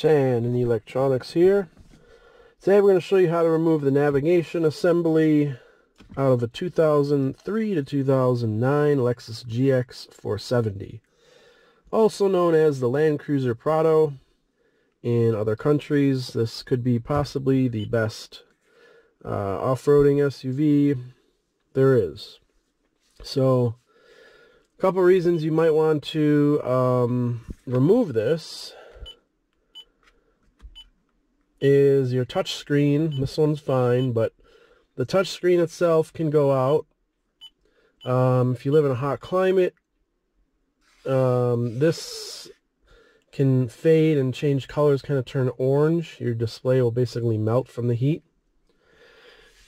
Tanin Electronics here. Today we're going to show you how to remove the navigation assembly out of a 2003 to 2009 Lexus GX470, also known as the Land Cruiser Prado. In other countries, this could be possibly the best off-roading SUV there is. So, a couple reasons you might want to remove this is your touch screen. This one's fine, but the touch screen itself can go out. If you live in a hot climate, this can fade and change colors, kind of turn orange. Your display will basically melt from the heat.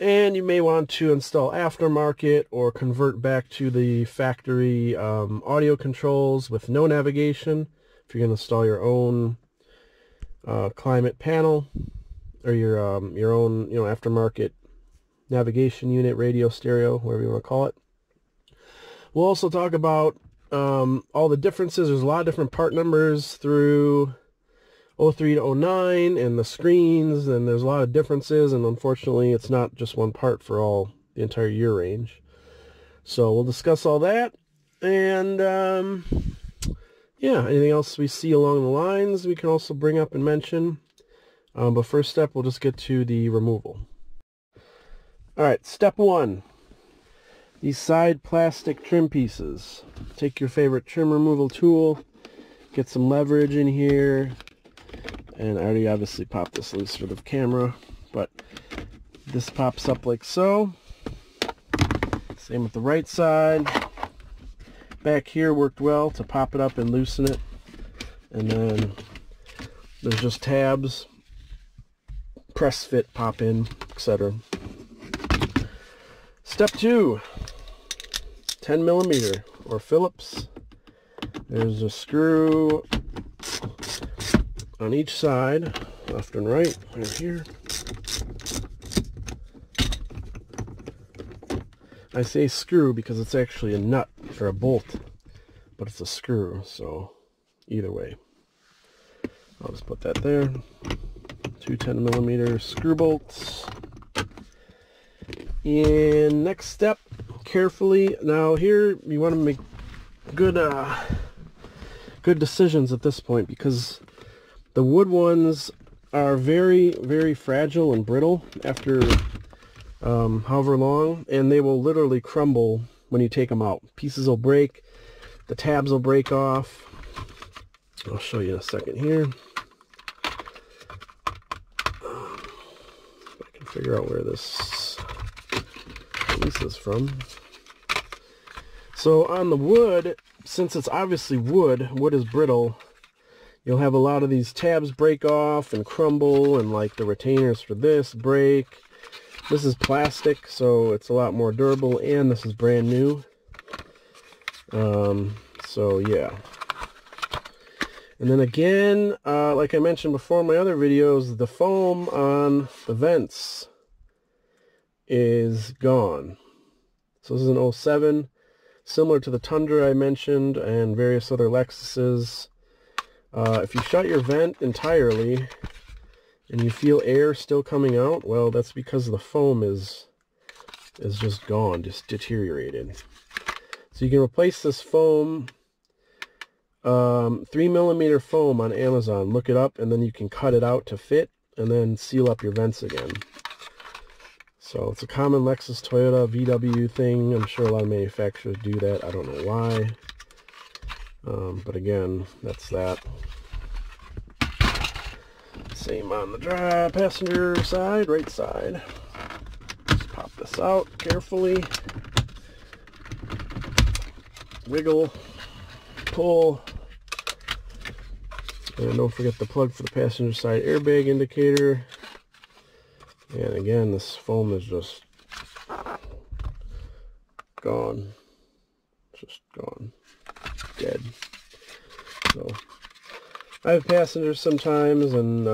And you may want to install aftermarket or convert back to the factory audio controls with no navigation if you're going to install your own climate panel or your own aftermarket navigation unit, radio, stereo, whatever you want to call it. We'll also talk about all the differences. There's a lot of different part numbers through 03 to 09 and the screens, and there's a lot of differences, and unfortunately it's not just one part for all the entire year range. So we'll discuss all that, and yeah, anything else we see along the lines we can also bring up and mention. But first step, we'll just get to the removal. Alright, step one. These side plastic trim pieces. Take your favorite trim removal tool, get some leverage in here, and I already obviously popped this loose for the camera, but this pops up like so. Same with the right side. Back here worked well to pop it up and loosen it, and then there's just tabs, press fit, pop in, etc. Step two, 10mm or Phillips. There's a screw on each side, left and right, right here. I say screw because it's actually a nut or a bolt, but it's a screw, so either way. I'll just put that there. Two 10mm screw bolts. And next step, carefully. Now here you want to make good decisions at this point, because the wood ones are very, very fragile and brittle after however long, and they will literally crumble when you take them out. Pieces will break, the tabs will break off. I'll show you in a second here. If I can figure out where this piece is from. So on the wood, since it's obviously wood is brittle, you'll have a lot of these tabs break off and crumble, and like the retainers for this break. This is plastic, so it's a lot more durable, and this is brand new. So yeah. And then again, like I mentioned before in my other videos, the foam on the vents is gone. So this is an 07, similar to the Tundra I mentioned and various other Lexuses. If you shut your vent entirely and you feel air still coming out, well, that's because the foam is just gone, just deteriorated. So you can replace this foam, 3mm foam on Amazon. Look it up, and then you can cut it out to fit and then seal up your vents again. So it's a common Lexus, Toyota, VW thing. I'm sure a lot of manufacturers do that. I don't know why. But again, that's that. Same on the passenger side, right side. Just pop this out carefully. Wiggle, pull. And don't forget the plug for the passenger side airbag indicator. And again, this foam is just gone. Just gone. Dead. So I have passengers sometimes, and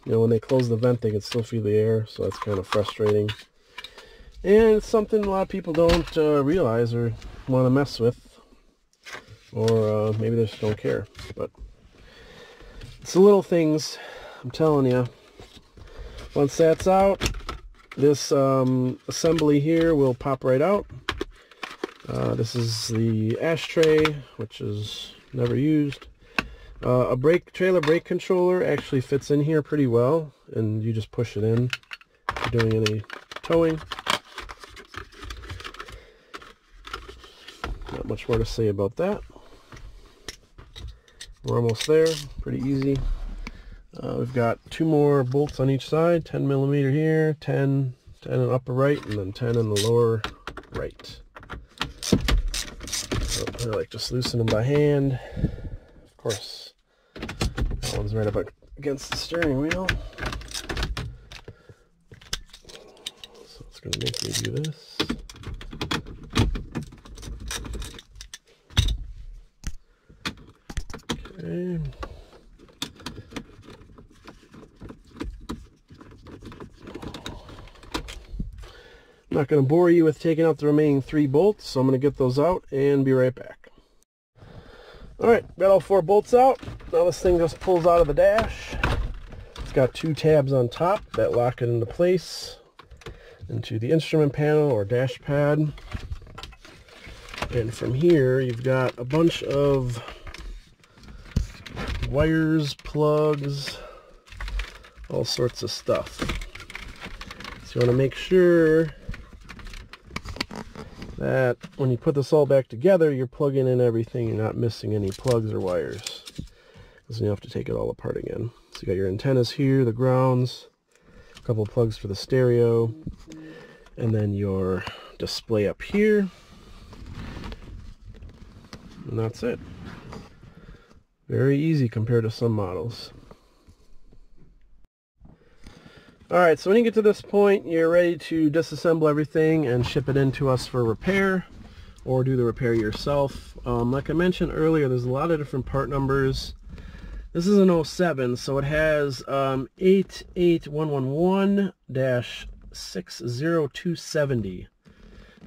when they close the vent, they can still feel the air, so that's kind of frustrating. And it's something a lot of people don't realize or want to mess with, or maybe they just don't care. But it's the little things I'm telling you, once that's out, this assembly here will pop right out. This is the ashtray, which is never used. A trailer brake controller actually fits in here pretty well, and you just push it in if you're doing any towing. Not much more to say about that. We're almost there, pretty easy. We've got 2 more bolts on each side, 10 millimeter here, 10 in the upper right, and then 10 in the lower right. So I like just loosen them by hand. Of course, that one's right up against the steering wheel. So it's going to make me do this. Okay. I'm not going to bore you with taking out the remaining 3 bolts, so I'm going to get those out and be right back. Alright, got all 4 bolts out. Now this thing just pulls out of the dash. It's got 2 tabs on top that lock it into place into the instrument panel or dash pad. And from here you've got a bunch of wires, plugs, all sorts of stuff. So you want to make sure that when you put this all back together, you're plugging in everything, you're not missing any plugs or wires, because you have to take it all apart again. So you got your antennas here, the grounds, a couple of plugs for the stereo, and then your display up here, and that's it. Very easy compared to some models. Alright, so when you get to this point, you're ready to disassemble everything and ship it in to us for repair, or do the repair yourself. Like I mentioned earlier, there's a lot of different part numbers. This is an 07, so it has 88111-60270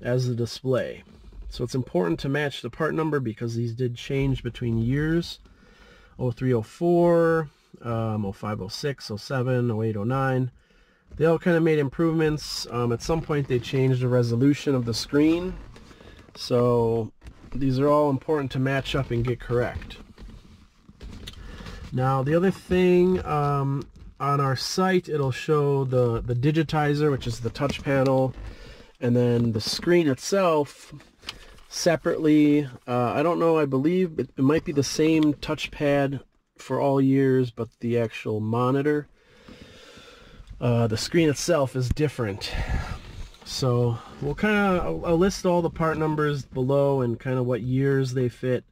as the display. So it's important to match the part number because these did change between years. 0304, 0506, 07, 08, 09. They all kind of made improvements. At some point they changed the resolution of the screen. So these are all important to match up and get correct. Now the other thing, on our site it'll show the Digitizer, which is the touch panel, and then the screen itself separately. I don't know, I believe it might be the same touchpad for all years, but the actual monitor, the screen itself is different. So we'll I'll list all the part numbers below and kind of what years they fit,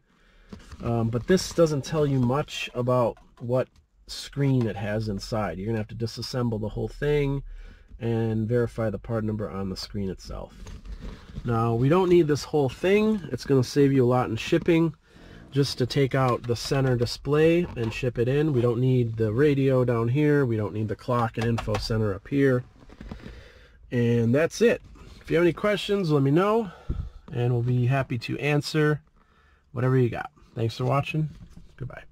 but this doesn't tell you much about what screen it has inside. You're gonna have to disassemble the whole thing and verify the part number on the screen itself. Now we don't need this whole thing. It's going to save you a lot in shipping just to take out the center display and ship it in. We don't need the radio down here. We don't need the clock and info center up here. And that's it. If you have any questions, let me know and we'll be happy to answer whatever you got. Thanks for watching. Goodbye.